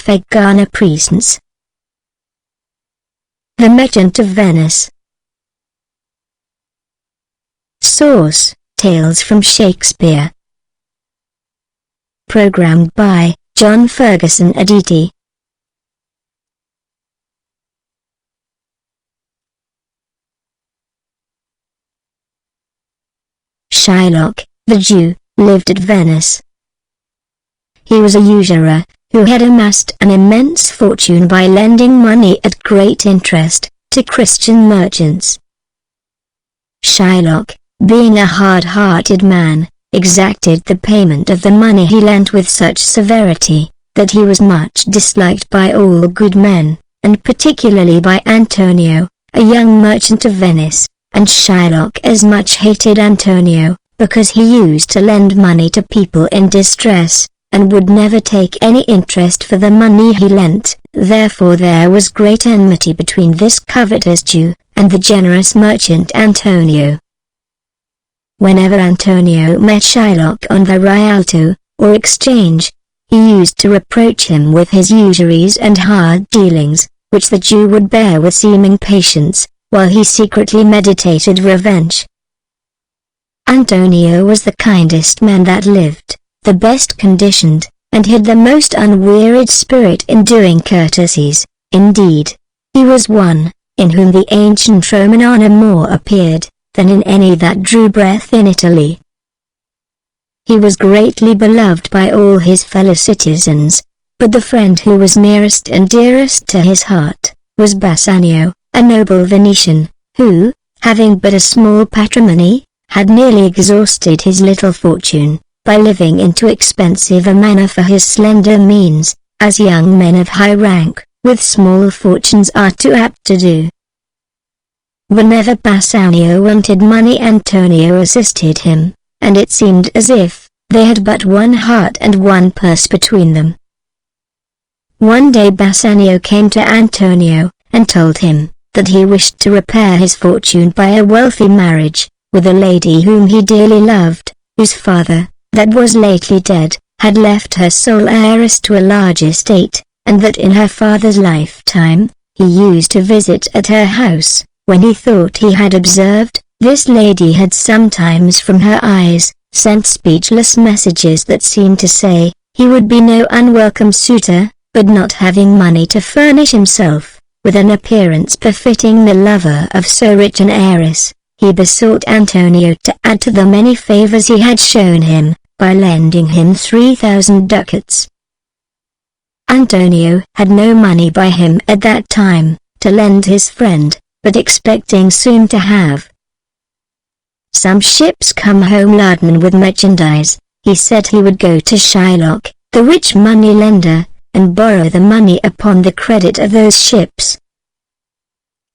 vegana presence. The Merchant of Venice. Source: Tales from Shakespeare. Programmed by John Ferguson Aditi. Shylock, the Jew, lived at Venice. He was a usurer, who had amassed an immense fortune by lending money at great interest to Christian merchants. Shylock, being a hard-hearted man, exacted the payment of the money he lent with such severity, that he was much disliked by all good men, and particularly by Antonio, a young merchant of Venice, and Shylock as much hated Antonio, because he used to lend money to people in distress, and would never take any interest for the money he lent. Therefore there was great enmity between this covetous Jew, and the generous merchant Antonio. Whenever Antonio met Shylock on the Rialto, or exchange, he used to reproach him with his usuries and hard dealings, which the Jew would bear with seeming patience, while he secretly meditated revenge. Antonio was the kindest man that lived, the best conditioned, and had the most unwearied spirit in doing courtesies. Indeed, he was one, in whom the ancient Roman honor more appeared, than in any that drew breath in Italy. He was greatly beloved by all his fellow citizens, but the friend who was nearest and dearest to his heart, was Bassanio, a noble Venetian, who, having but a small patrimony, had nearly exhausted his little fortune, by living in too expensive a manner for his slender means, as young men of high rank, with small fortunes are too apt to do. Whenever Bassanio wanted money Antonio assisted him, and it seemed as if they had but one heart and one purse between them. One day Bassanio came to Antonio, and told him that he wished to repair his fortune by a wealthy marriage, with a lady whom he dearly loved, whose father, that was lately dead, had left her sole heiress to a large estate, and that in her father's lifetime, he used to visit at her house. When he thought he had observed, this lady had sometimes from her eyes, sent speechless messages that seemed to say, he would be no unwelcome suitor, but not having money to furnish himself, with an appearance befitting the lover of so rich an heiress, he besought Antonio to add to the many favors he had shown him, by lending him 3,000 ducats. Antonio had no money by him at that time, to lend his friend, but expecting soon to have some ships come home laden with merchandise, he said he would go to Shylock, the rich money lender, and borrow the money upon the credit of those ships.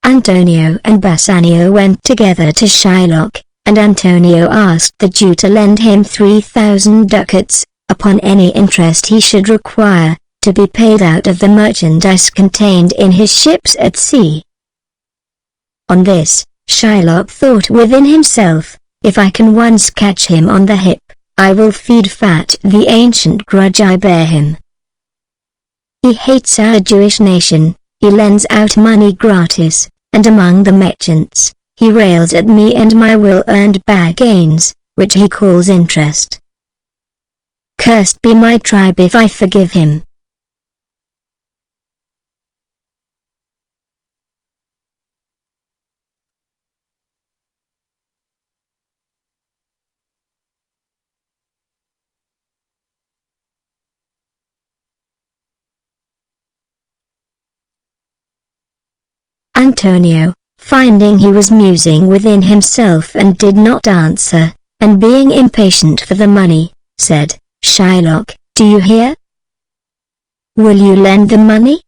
Antonio and Bassanio went together to Shylock, and Antonio asked the Jew to lend him 3,000 ducats, upon any interest he should require, to be paid out of the merchandise contained in his ships at sea. On this, Shylock thought within himself, if I can once catch him on the hip, I will feed fat the ancient grudge I bear him. He hates our Jewish nation, he lends out money gratis, and among the merchants, he rails at me and my well-earned gains, which he calls interest. Cursed be my tribe if I forgive him. Antonio, finding he was musing within himself and did not answer, and being impatient for the money, said, Shylock, do you hear? Will you lend the money?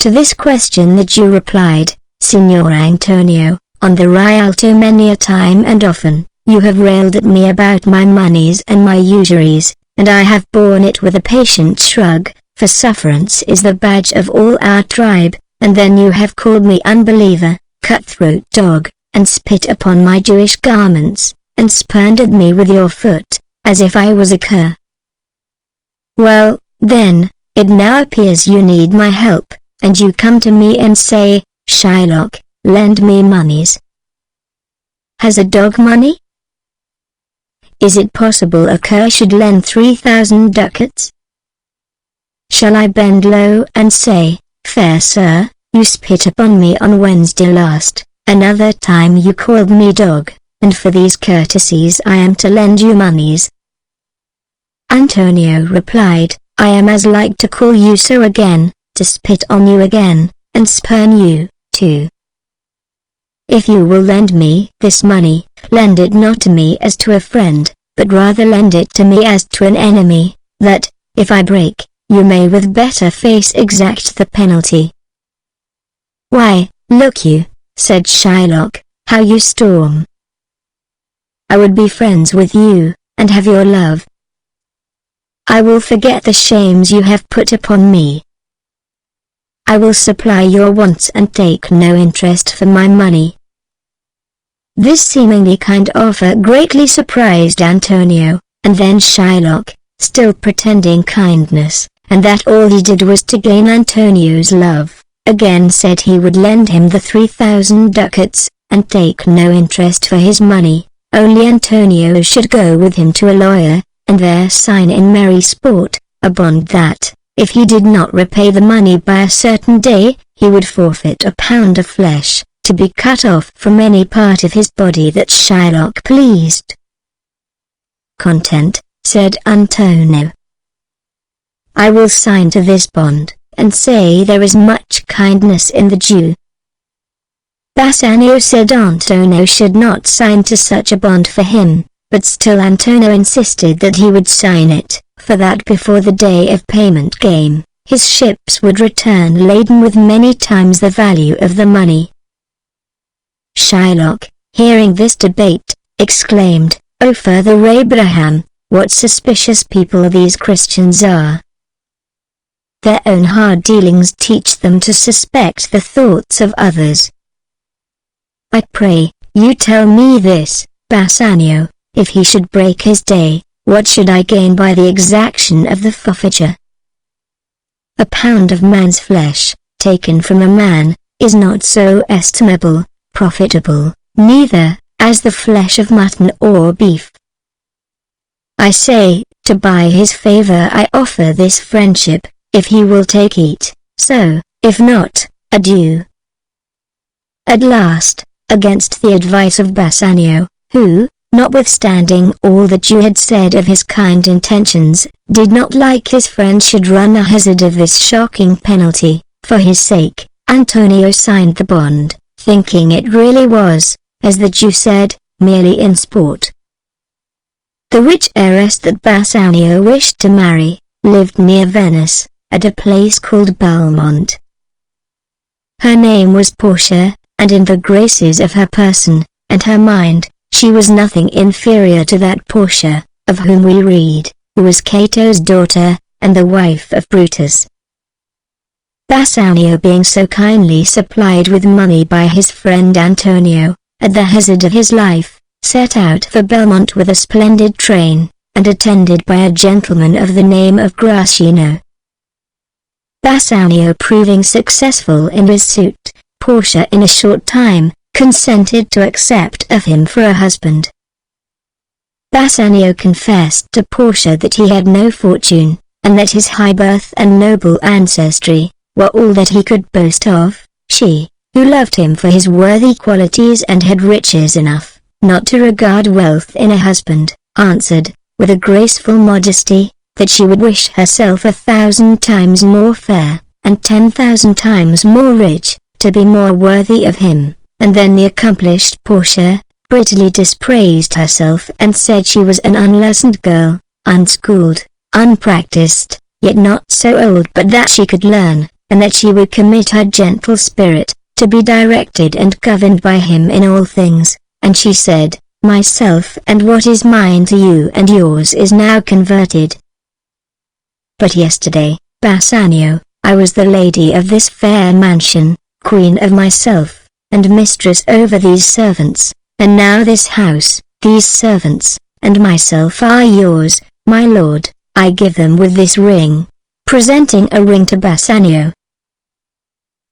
To this question the Jew replied, Signor Antonio, on the Rialto many a time and often, you have railed at me about my moneys and my usuries, and I have borne it with a patient shrug, for sufferance is the badge of all our tribe. And then you have called me unbeliever, cutthroat dog, and spit upon my Jewish garments, and spurned at me with your foot, as if I was a cur. Well, then, it now appears you need my help, and you come to me and say, Shylock, lend me monies. Has a dog money? Is it possible a cur should lend 3,000 ducats? Shall I bend low and say, fair sir, you spit upon me on Wednesday last, another time you called me dog, and for these courtesies I am to lend you monies? Antonio replied, I am as like to call you so again, to spit on you again, and spurn you, too. If you will lend me this money, lend it not to me as to a friend, but rather lend it to me as to an enemy, that, if I break, you may with better face exact the penalty. Why, look you, said Shylock, how you storm. I would be friends with you, and have your love. I will forget the shames you have put upon me. I will supply your wants and take no interest for my money. This seemingly kind offer greatly surprised Antonio, and then Shylock, still pretending kindness, and that all he did was to gain Antonio's love, again said he would lend him the 3,000 ducats, and take no interest for his money, only Antonio should go with him to a lawyer, and there sign in merry sport, a bond that, if he did not repay the money by a certain day, he would forfeit a pound of flesh, to be cut off from any part of his body that Shylock pleased. Content, said Antonio. I will sign to this bond, and say there is much kindness in the Jew. Bassanio said Antonio should not sign to such a bond for him, but still Antonio insisted that he would sign it, for that before the day of payment came, his ships would return laden with many times the value of the money. Shylock, hearing this debate, exclaimed, O Father Abraham, what suspicious people these Christians are! Their own hard dealings teach them to suspect the thoughts of others. I pray, you tell me this, Bassanio, if he should break his day, what should I gain by the exaction of the forfeiture? A pound of man's flesh, taken from a man, is not so estimable, profitable, neither, as the flesh of mutton or beef. I say, to buy his favor I offer this friendship, if he will take it, so, if not, adieu. At last, against the advice of Bassanio, who, notwithstanding all the Jew had said of his kind intentions, did not like his friend should run a hazard of this shocking penalty, for his sake, Antonio signed the bond, thinking it really was, as the Jew said, merely in sport. The rich heiress that Bassanio wished to marry, lived near Venice, at a place called Belmont. Her name was Portia, and in the graces of her person, and her mind, she was nothing inferior to that Portia, of whom we read, who was Cato's daughter, and the wife of Brutus. Bassanio being so kindly supplied with money by his friend Antonio, at the hazard of his life, set out for Belmont with a splendid train, and attended by a gentleman of the name of Gracino. Bassanio proving successful in his suit, Portia in a short time, consented to accept of him for a husband. Bassanio confessed to Portia that he had no fortune, and that his high birth and noble ancestry were all that he could boast of. She, who loved him for his worthy qualities and had riches enough, not to regard wealth in a husband, answered, with a graceful modesty, that she would wish herself 1,000 times more fair, and 10,000 times more rich, to be more worthy of him. And then the accomplished Portia, prettily dispraised herself and said she was an unlessoned girl, unschooled, unpracticed, yet not so old but that she could learn, and that she would commit her gentle spirit, to be directed and governed by him in all things, and she said, myself and what is mine to you and yours is now converted. But yesterday, Bassanio, I was the lady of this fair mansion, queen of myself, and mistress over these servants, and now this house, these servants, and myself are yours, my lord, I give them with this ring. presenting a ring to Bassanio.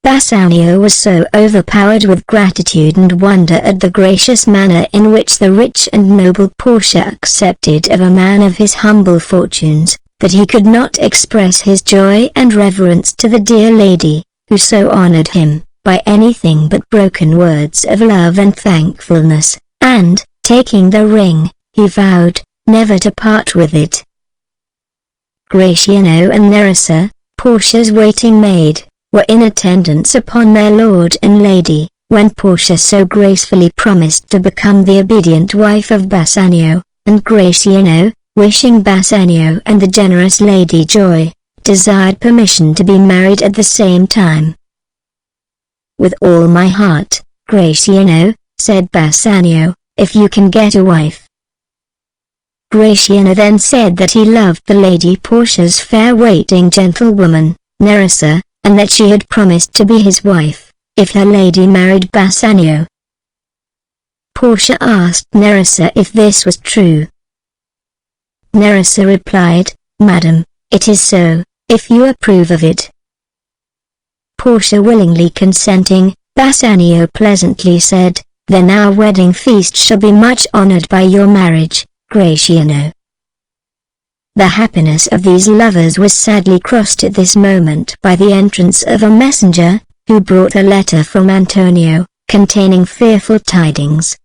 Bassanio was so overpowered with gratitude and wonder at the gracious manner in which the rich and noble Portia accepted of a man of his humble fortunes, that he could not express his joy and reverence to the dear lady, who so honored him, by anything but broken words of love and thankfulness, and, taking the ring, he vowed never to part with it. Gratiano and Nerissa, Portia's waiting maid, were in attendance upon their lord and lady, when Portia so gracefully promised to become the obedient wife of Bassanio, and Gratiano, wishing Bassanio and the generous lady joy, desired permission to be married at the same time. "With all my heart, Gratiano," said Bassanio, "if you can get a wife." Gratiano then said that he loved the lady Portia's fair waiting gentlewoman, Nerissa, and that she had promised to be his wife, if her lady married Bassanio. Portia asked Nerissa if this was true. Nerissa replied, "Madam, it is so, if you approve of it." Portia willingly consenting, Bassanio pleasantly said, "Then our wedding feast shall be much honored by your marriage, Gratiano." The happiness of these lovers was sadly crossed at this moment by the entrance of a messenger, who brought a letter from Antonio, containing fearful tidings.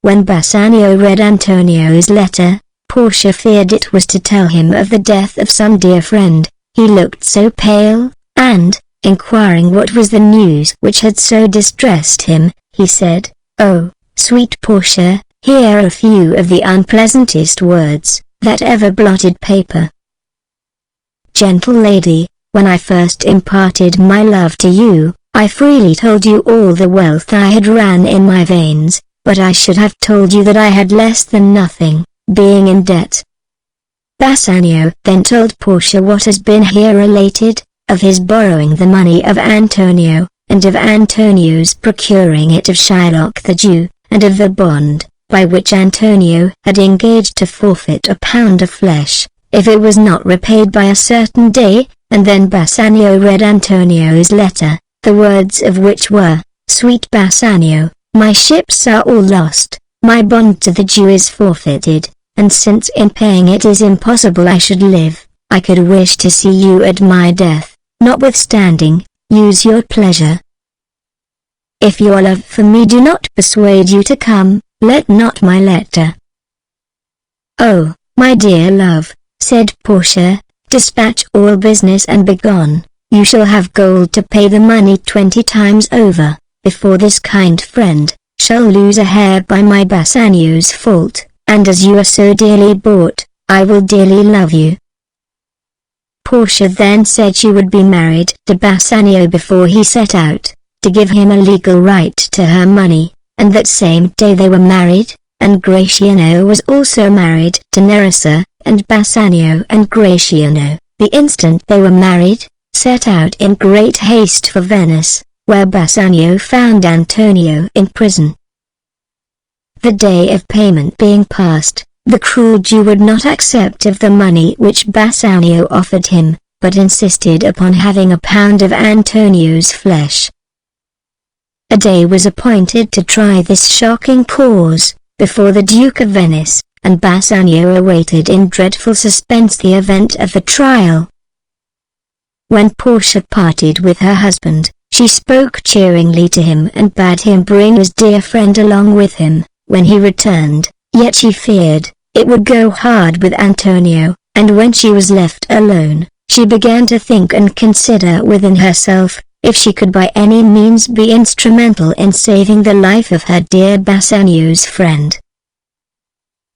When Bassanio read Antonio's letter, Portia feared it was to tell him of the death of some dear friend. He looked so pale, and, inquiring what was the news which had so distressed him, he said, "Oh, sweet Portia, here are a few of the unpleasantest words that ever blotted paper. Gentle lady, when I first imparted my love to you, I freely told you all the wealth I had ran in my veins, but I should have told you that I had less than nothing, being in debt." Bassanio then told Portia what has been here related, of his borrowing the money of Antonio, and of Antonio's procuring it of Shylock the Jew, and of the bond, by which Antonio had engaged to forfeit a pound of flesh, if it was not repaid by a certain day, and then Bassanio read Antonio's letter, the words of which were, "Sweet Bassanio, my ships are all lost, my bond to the Jew is forfeited, and since in paying it is impossible I should live, I could wish to see you at my death, notwithstanding, use your pleasure. If your love for me do not persuade you to come, let not my letter." "Oh, my dear love," said Portia, "dispatch all business and begone. You shall have gold to pay the money 20 times over, before this kind friend shall lose a hair by my Bassanio's fault, and as you are so dearly bought, I will dearly love you." Portia then said she would be married to Bassanio before he set out, to give him a legal right to her money, and that same day they were married, and Gratiano was also married to Nerissa, and Bassanio and Gratiano, the instant they were married, set out in great haste for Venice, where Bassanio found Antonio in prison. The day of payment being past, the cruel Jew would not accept of the money which Bassanio offered him, but insisted upon having a pound of Antonio's flesh. A day was appointed to try this shocking cause, before the Duke of Venice, and Bassanio awaited in dreadful suspense the event of the trial. When Portia parted with her husband, she spoke cheeringly to him and bade him bring his dear friend along with him, when he returned, yet she feared it would go hard with Antonio, and when she was left alone, she began to think and consider within herself, if she could by any means be instrumental in saving the life of her dear Bassanio's friend.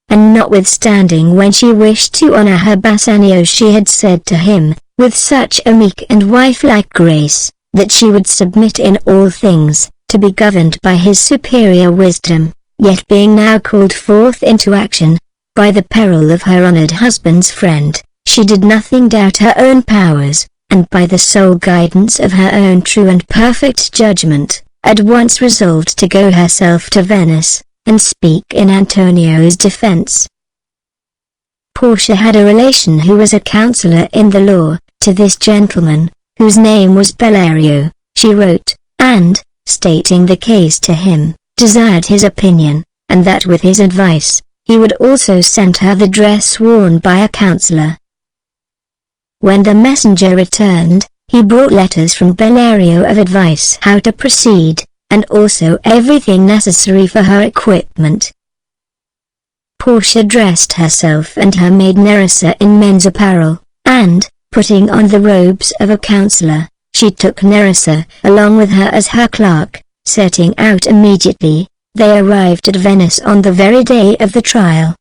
And notwithstanding when she wished to honor her Bassanio she had said to him, with such a meek and wife-like grace, that she would submit in all things, to be governed by his superior wisdom, yet being now called forth into action, by the peril of her honored husband's friend, she did nothing doubt her own powers, and by the sole guidance of her own true and perfect judgment, at once resolved to go herself to Venice, and speak in Antonio's defense. Portia had a relation who was a counselor in the law. To this gentleman, whose name was Bellario, she wrote, and, stating the case to him, desired his opinion, and that with his advice, he would also send her the dress worn by a counselor. When the messenger returned, he brought letters from Bellario of advice how to proceed, and also everything necessary for her equipment. Portia dressed herself and her maid Nerissa in men's apparel, and, putting on the robes of a counselor, she took Nerissa along with her as her clerk. Setting out immediately, they arrived at Venice on the very day of the trial.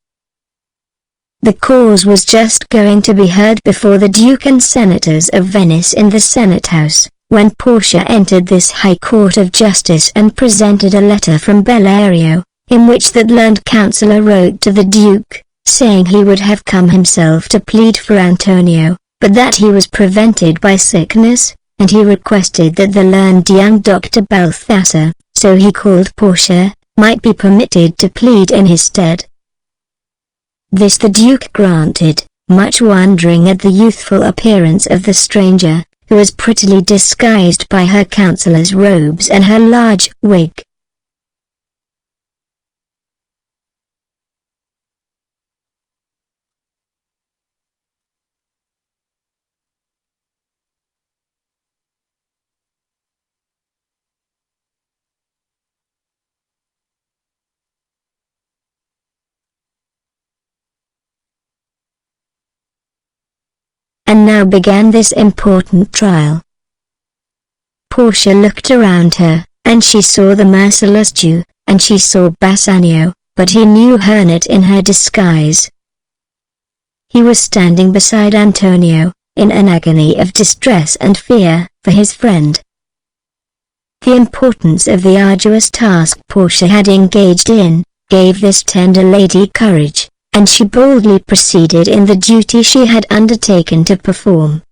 The cause was just going to be heard before the Duke and Senators of Venice in the Senate House, when Portia entered this high court of justice and presented a letter from Bellario, in which that learned counselor wrote to the Duke, saying he would have come himself to plead for Antonio, but that he was prevented by sickness, and he requested that the learned young Dr. Balthasar, so he called Portia, might be permitted to plead in his stead. This the Duke granted, much wondering at the youthful appearance of the stranger, who was prettily disguised by her counselor's robes and her large wig. And now began this important trial. Portia looked around her, and she saw the merciless Jew, and she saw Bassanio, but he knew her not in her disguise. He was standing beside Antonio, in an agony of distress and fear for his friend. The importance of the arduous task Portia had engaged in, gave this tender lady courage, and she boldly proceeded in the duty she had undertaken to perform.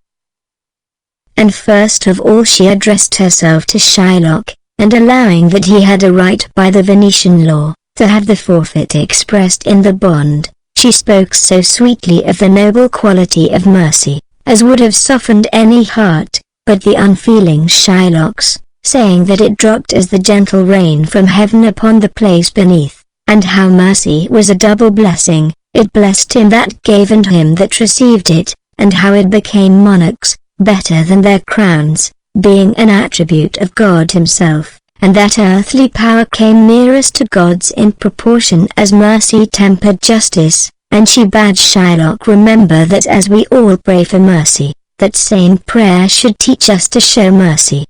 And first of all she addressed herself to Shylock, and allowing that he had a right by the Venetian law, to have the forfeit expressed in the bond, she spoke so sweetly of the noble quality of mercy, as would have softened any heart, but the unfeeling Shylock's, saying that it dropped as the gentle rain from heaven upon the place beneath. And how mercy was a double blessing, it blessed him that gave and him that received it, and how it became monarchs, better than their crowns, being an attribute of God himself, and that earthly power came nearest to God's in proportion as mercy tempered justice, and she bade Shylock remember that as we all pray for mercy, that same prayer should teach us to show mercy.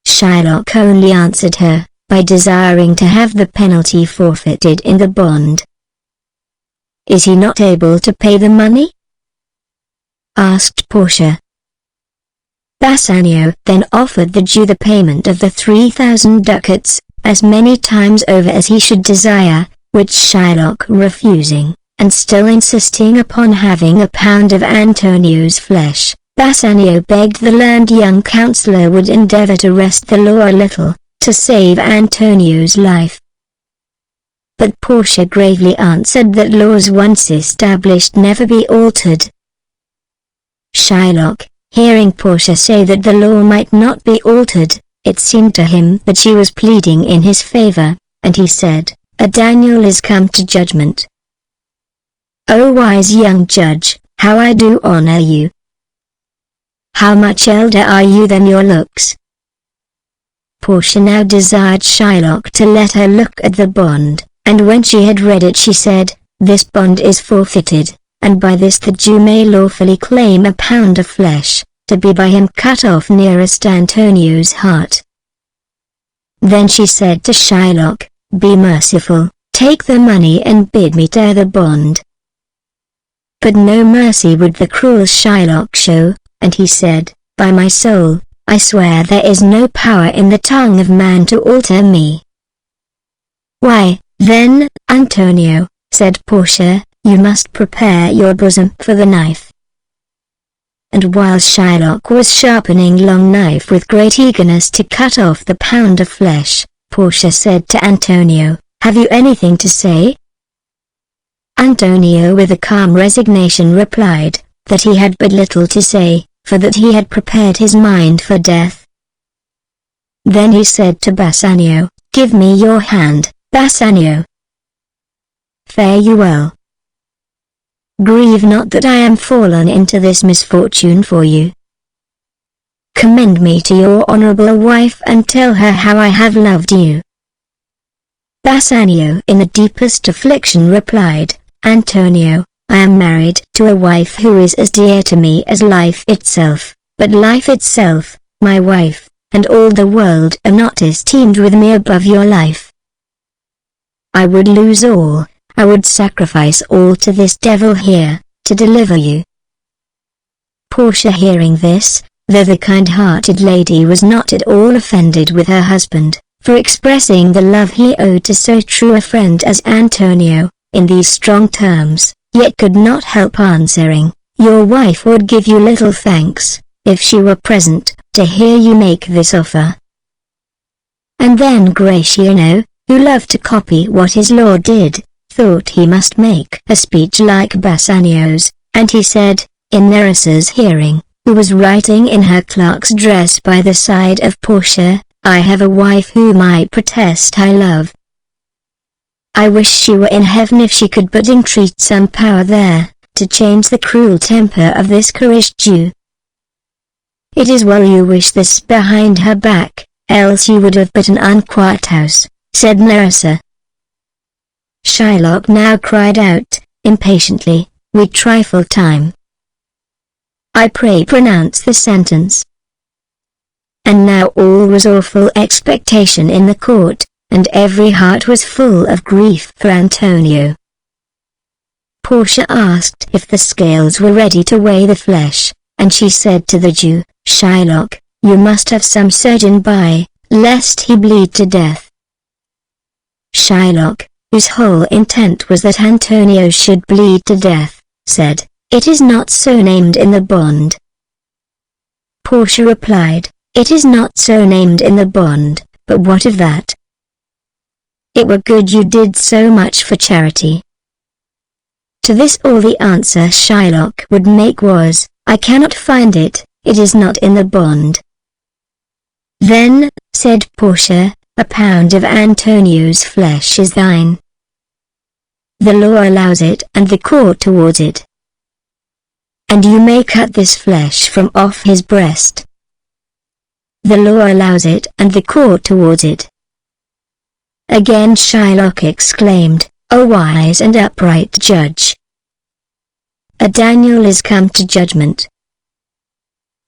Shylock only answered her, by desiring to have the penalty forfeited in the bond. "Is he not able to pay the money?" asked Portia. Bassanio then offered the Jew the payment of the 3,000 ducats, as many times over as he should desire, which Shylock refusing, and still insisting upon having a pound of Antonio's flesh, Bassanio begged the learned young counselor would endeavor to wrest the law a little, to save Antonio's life. But Portia gravely answered that laws once established never be altered. Shylock, hearing Portia say that the law might not be altered, it seemed to him that she was pleading in his favor, and he said, "A Daniel is come to judgment. O wise young judge, how I do honor you! How much elder are you than your looks?" Portia now desired Shylock to let her look at the bond, and when she had read it she said, "This bond is forfeited, and by this the Jew may lawfully claim a pound of flesh, to be by him cut off nearest Antonio's heart." Then she said to Shylock, "Be merciful, take the money and bid me tear the bond." But no mercy would the cruel Shylock show, and he said, "By my soul, I swear there is no power in the tongue of man to alter me." "Why, then, Antonio," said Portia, "you must prepare your bosom for the knife." And while Shylock was sharpening long knife with great eagerness to cut off the pound of flesh, Portia said to Antonio, "Have you anything to say?" Antonio with a calm resignation replied, that he had but little to say, for that he had prepared his mind for death. Then he said to Bassanio, "Give me your hand, Bassanio. Fare you well. Grieve not that I am fallen into this misfortune for you. Commend me to your honorable wife and tell her how I have loved you." Bassanio in the deepest affliction replied, "Antonio, I am married to a wife who is as dear to me as life itself, but life itself, my wife, and all the world are not esteemed with me above your life. I would lose all, I would sacrifice all to this devil here, to deliver you." Portia hearing this, though the kind-hearted lady was not at all offended with her husband, for expressing the love he owed to so true a friend as Antonio, in these strong terms, yet could not help answering, "Your wife would give you little thanks, if she were present, to hear you make this offer." And then Gratiano, who loved to copy what his lord did, thought he must make a speech like Bassanio's, and he said, in Nerissa's hearing, who was writing in her clerk's dress by the side of Portia, "I have a wife whom I protest I love. I wish she were in heaven if she could but entreat some power there, to change the cruel temper of this currish Jew. It is well you wish this behind her back, else you would have but an unquiet house," said Nerissa. Shylock now cried out, impatiently, "We trifle time. I pray pronounce the sentence." And now all was awful expectation in the court, and every heart was full of grief for Antonio. Portia asked if the scales were ready to weigh the flesh, and she said to the Jew, "Shylock, you must have some surgeon by, lest he bleed to death." Shylock, whose whole intent was that Antonio should bleed to death, said, "It is not so named in the bond." Portia replied, "It is not so named in the bond, but what of that? It were good you did so much for charity." To this all the answer Shylock would make was, "I cannot find it, it is not in the bond." "Then," said Portia, "a pound of Antonio's flesh is thine. The law allows it and the court awards it. And you may cut this flesh from off his breast. The law allows it and the court awards it." Again Shylock exclaimed, "O wise and upright judge! A Daniel is come to judgment."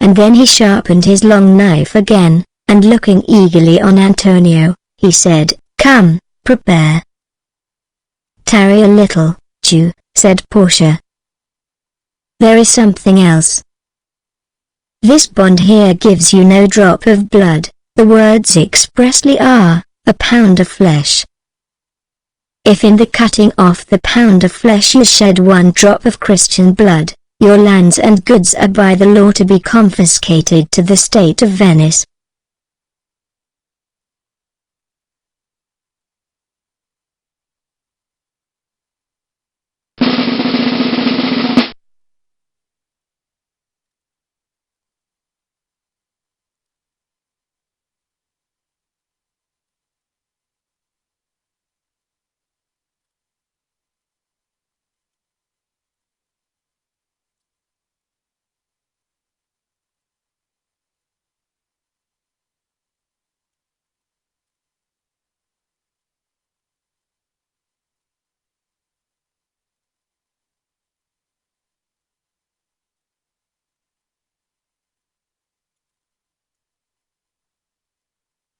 And then he sharpened his long knife again, and looking eagerly on Antonio, he said, "Come, prepare." "Tarry a little, Jew," said Portia. "There is something else. This bond here gives you no drop of blood, the words expressly are, a pound of flesh. If in the cutting off the pound of flesh you shed one drop of Christian blood, your lands and goods are by the law to be confiscated to the state of Venice."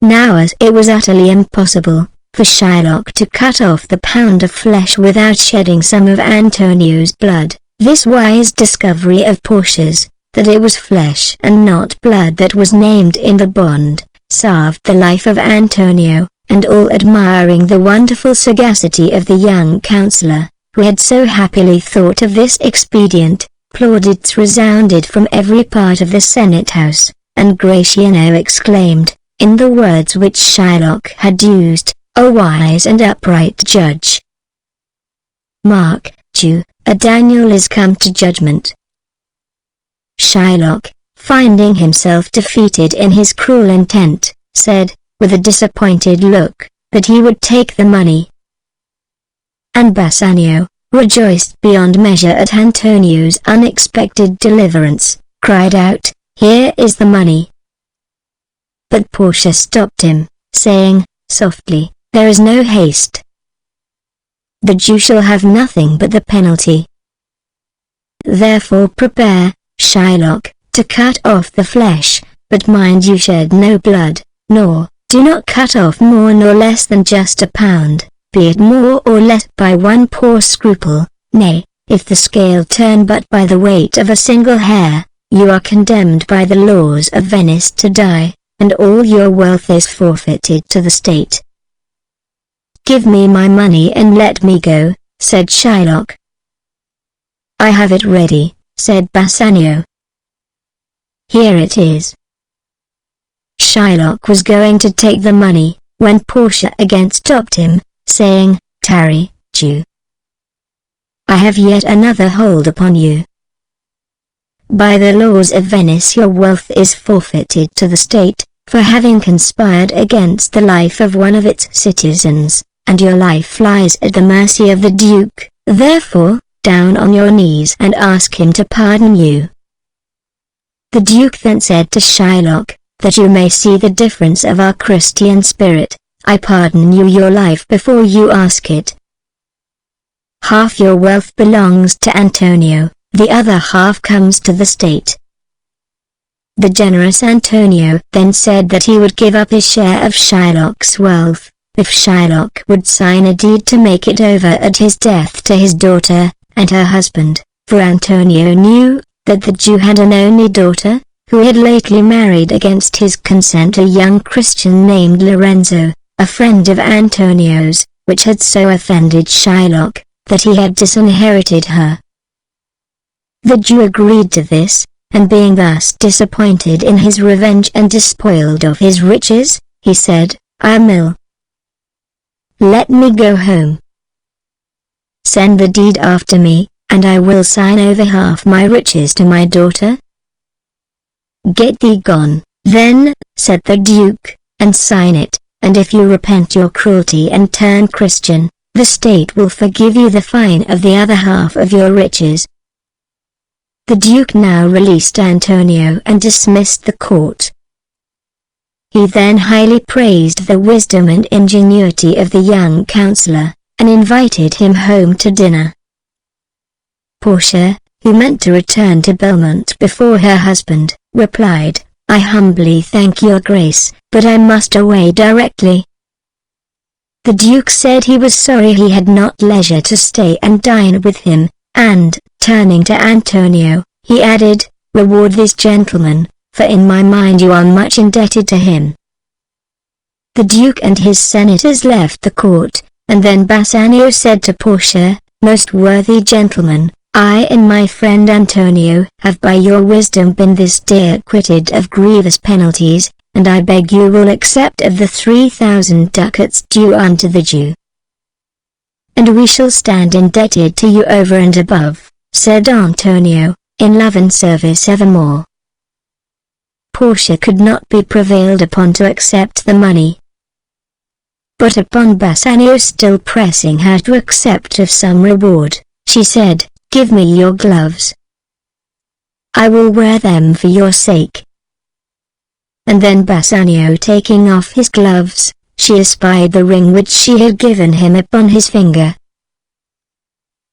Now as it was utterly impossible for Shylock to cut off the pound of flesh without shedding some of Antonio's blood, this wise discovery of Portia's, that it was flesh and not blood that was named in the bond, saved the life of Antonio, and all admiring the wonderful sagacity of the young counsellor, who had so happily thought of this expedient, plaudits resounded from every part of the Senate house, and Gratiano exclaimed, in the words which Shylock had used, "O wise and upright judge! Mark, Jew, a Daniel is come to judgment. Shylock, finding himself defeated in his cruel intent, said, with a disappointed look, that he would take the money. And Bassanio, rejoiced beyond measure at Antonio's unexpected deliverance, cried out, "Here is the money." But Portia stopped him, saying, softly, "There is no haste. The Jew shall have nothing but the penalty. Therefore prepare, Shylock, to cut off the flesh, but mind you shed no blood, nor, do not cut off more nor less than just a pound, be it more or less by one poor scruple, nay, if the scale turn but by the weight of a single hair, you are condemned by the laws of Venice to die, and all your wealth is forfeited to the state." "Give me my money and let me go," said Shylock. "I have it ready," said Bassanio. "Here it is." Shylock was going to take the money, when Portia again stopped him, saying, "Tarry, Jew. I have yet another hold upon you. By the laws of Venice your wealth is forfeited to the state, for having conspired against the life of one of its citizens, and your life lies at the mercy of the Duke, therefore, down on your knees and ask him to pardon you." The Duke then said to Shylock, "That you may see the difference of our Christian spirit, I pardon you your life before you ask it. Half your wealth belongs to Antonio, the other half comes to the state." The generous Antonio then said that he would give up his share of Shylock's wealth, if Shylock would sign a deed to make it over at his death to his daughter, and her husband, for Antonio knew, that the Jew had an only daughter, who had lately married against his consent a young Christian named Lorenzo, a friend of Antonio's, which had so offended Shylock, that he had disinherited her. The Jew agreed to this, and being thus disappointed in his revenge and despoiled of his riches, he said, "Amil, let me go home. Send the deed after me, and I will sign over half my riches to my daughter." "Get thee gone, then," said the Duke, "and sign it, and if you repent your cruelty and turn Christian, the state will forgive you the fine of the other half of your riches." The Duke now released Antonio and dismissed the court. He then highly praised the wisdom and ingenuity of the young counselor, and invited him home to dinner. Portia, who meant to return to Belmont before her husband, replied, "I humbly thank your grace, but I must away directly." The Duke said he was sorry he had not leisure to stay and dine with him, and, turning to Antonio, he added, "Reward this gentleman, for in my mind you are much indebted to him." The Duke and his senators left the court, and then Bassanio said to Portia, "Most worthy gentleman, I and my friend Antonio have by your wisdom been this day acquitted of grievous penalties, and I beg you will accept of the 3,000 ducats due unto the Jew. And we shall stand indebted to you over and above," said Antonio, "in love and service evermore." Portia could not be prevailed upon to accept the money. But upon Bassanio still pressing her to accept of some reward, she said, "Give me your gloves. I will wear them for your sake." And then Bassanio taking off his gloves, she espied the ring which she had given him upon his finger.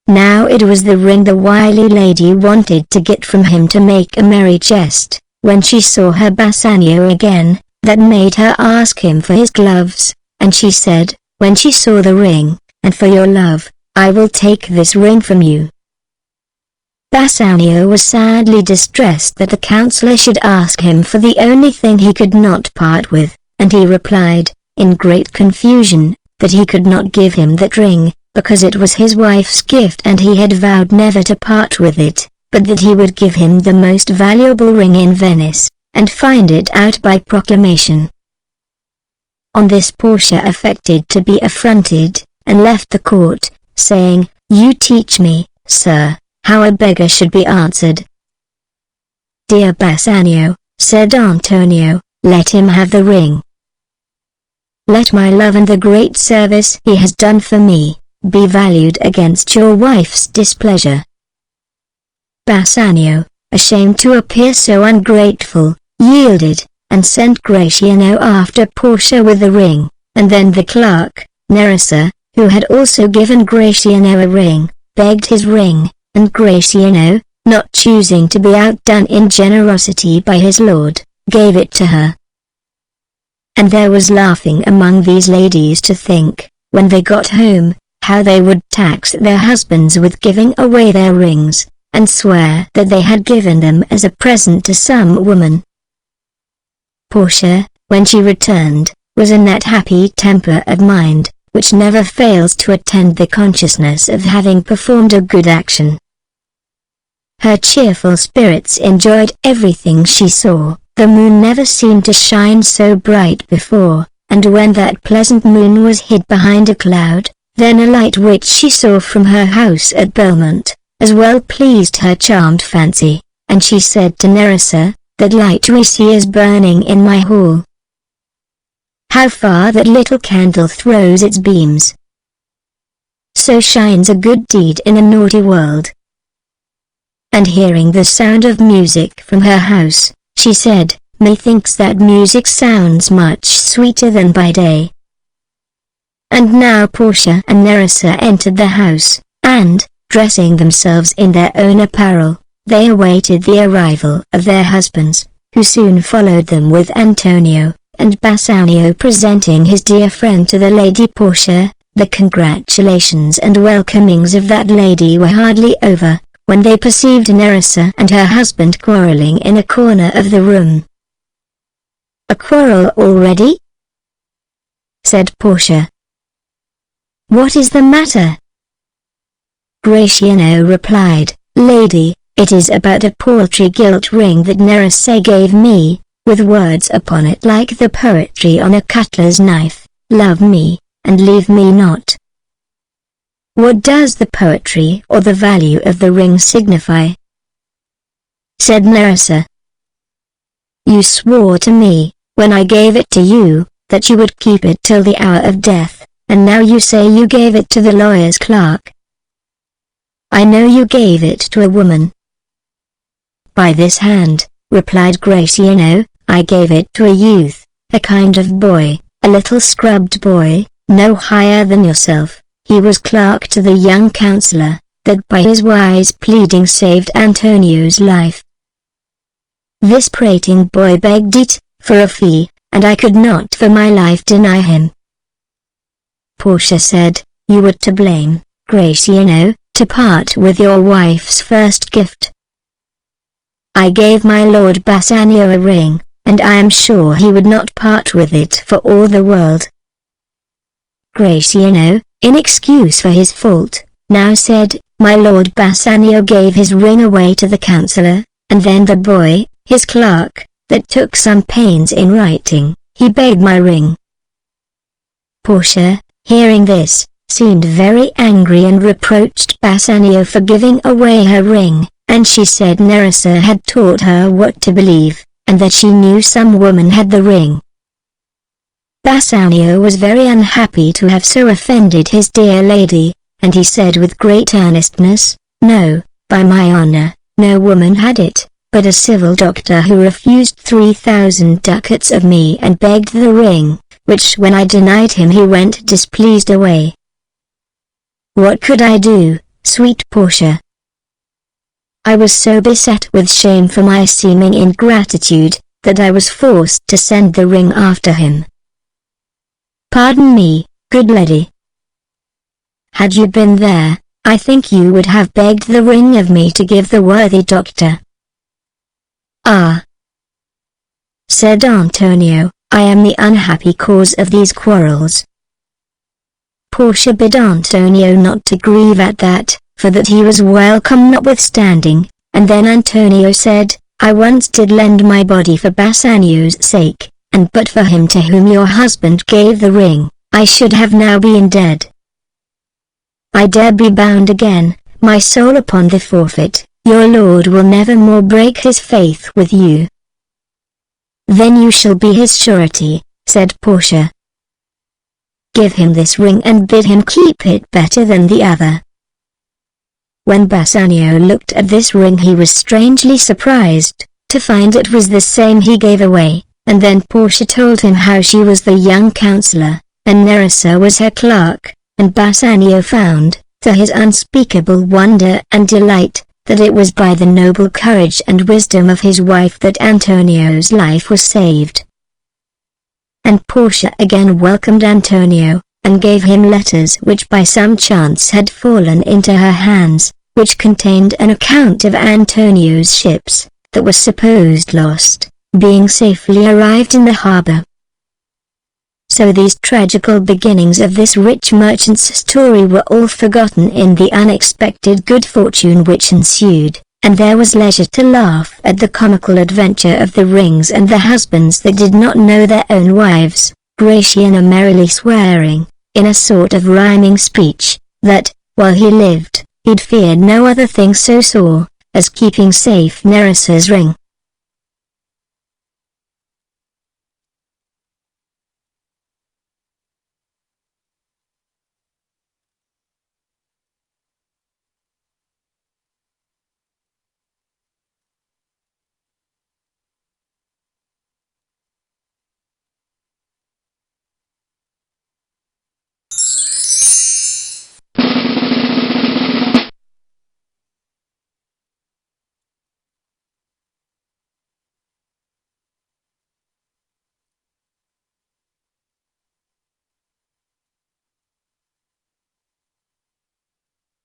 Now it was the ring the wily lady wanted to get from him to make a merry jest, when she saw her Bassanio again, that made her ask him for his gloves, and she said, when she saw the ring, "And for your love, I will take this ring from you." Bassanio was sadly distressed that the counselor should ask him for the only thing he could not part with, and he replied, in great confusion, that he could not give him that ring, because it was his wife's gift and he had vowed never to part with it, but that he would give him the most valuable ring in Venice, and find it out by proclamation. On this Portia affected to be affronted, and left the court, saying, You teach me, sir, how a beggar should be answered." "Dear Bassanio," said Antonio, "let him have the ring. Let my love and the great service he has done for me be valued against your wife's displeasure." Bassanio, ashamed to appear so ungrateful, yielded, and sent Gratiano after Portia with the ring, and then the clerk, Nerissa, who had also given Gratiano a ring, begged his ring, and Gratiano, not choosing to be outdone in generosity by his lord, gave it to her. And there was laughing among these ladies to think, when they got home, how they would tax their husbands with giving away their rings, and swear that they had given them as a present to some woman. Portia, when she returned, was in that happy temper of mind, which never fails to attend the consciousness of having performed a good action. Her cheerful spirits enjoyed everything she saw. The moon never seemed to shine so bright before, and when that pleasant moon was hid behind a cloud, then a light which she saw from her house at Belmont, as well pleased her charmed fancy, and she said to Nerissa, "That light we see is burning in my hall. How far that little candle throws its beams! So shines a good deed in a naughty world." And hearing the sound of music from her house, she said, "Methinks that music sounds much sweeter than by day." And now Portia and Nerissa entered the house, and, dressing themselves in their own apparel, they awaited the arrival of their husbands, who soon followed them with Antonio, and Bassanio presenting his dear friend to the Lady Portia. The congratulations and welcomings of that lady were hardly over, when they perceived Nerissa and her husband quarrelling in a corner of the room. "A quarrel already?" said Portia. "What is the matter?" Gratiano replied, "Lady, it is about a paltry gilt ring that Nerissa gave me, with words upon it like the poetry on a cutler's knife, 'Love me, and leave me not.'" "What does the poetry or the value of the ring signify?" said Nerissa. "You swore to me, when I gave it to you, that you would keep it till the hour of death, and now you say you gave it to the lawyer's clerk." "I know you gave it to a woman." "By this hand," replied Gratiano, "I gave it to a youth, a kind of boy, a little scrubbed boy, no higher than yourself. He was clerk to the young counselor, that by his wise pleading saved Antonio's life. This prating boy begged it, for a fee, and I could not for my life deny him." Portia said, "You were to blame, Gratiano, to part with your wife's first gift." "I gave my lord Bassanio a ring, and I am sure he would not part with it for all the world." Gratiano, in excuse for his fault, now said, "My lord Bassanio gave his ring away to the counselor, and then the boy, his clerk, that took some pains in writing, he begged my ring." Portia, hearing this, seemed very angry and reproached Bassanio for giving away her ring, and she said Nerissa had taught her what to believe, and that she knew some woman had the ring. Bassanio was very unhappy to have so offended his dear lady, and he said with great earnestness, "No, by my honor, no woman had it, but a civil doctor who refused 3,000 ducats of me and begged the ring, which when I denied him he went displeased away. What could I do, sweet Portia? I was so beset with shame for my seeming ingratitude, that I was forced to send the ring after him. Pardon me, good lady. Had you been there, I think you would have begged the ring of me to give the worthy doctor." "Ah," said Antonio, "I am the unhappy cause of these quarrels." Portia bid Antonio not to grieve at that, for that he was welcome notwithstanding, and then Antonio said, "I once did lend my body for Bassanio's sake, and but for him to whom your husband gave the ring, I should have now been dead." I dare be bound again, my soul upon the forfeit, your lord will never more break his faith with you. Then you shall be his surety, said Portia. Give him this ring and bid him keep it better than the other. When Bassanio looked at this ring he was strangely surprised to find it was the same he gave away, and then Portia told him how she was the young counselor, and Nerissa was her clerk, and Bassanio found, to his unspeakable wonder and delight, that it was by the noble courage and wisdom of his wife that Antonio's life was saved. And Portia again welcomed Antonio, and gave him letters which by some chance had fallen into her hands, which contained an account of Antonio's ships, that was supposed lost, being safely arrived in the harbor. So these tragical beginnings of this rich merchant's story were all forgotten in the unexpected good fortune which ensued, and there was leisure to laugh at the comical adventure of the rings and the husbands that did not know their own wives, Gratiano merrily swearing, in a sort of rhyming speech, that, while he lived, he'd fear no other thing so sore, as keeping safe Nerissa's ring.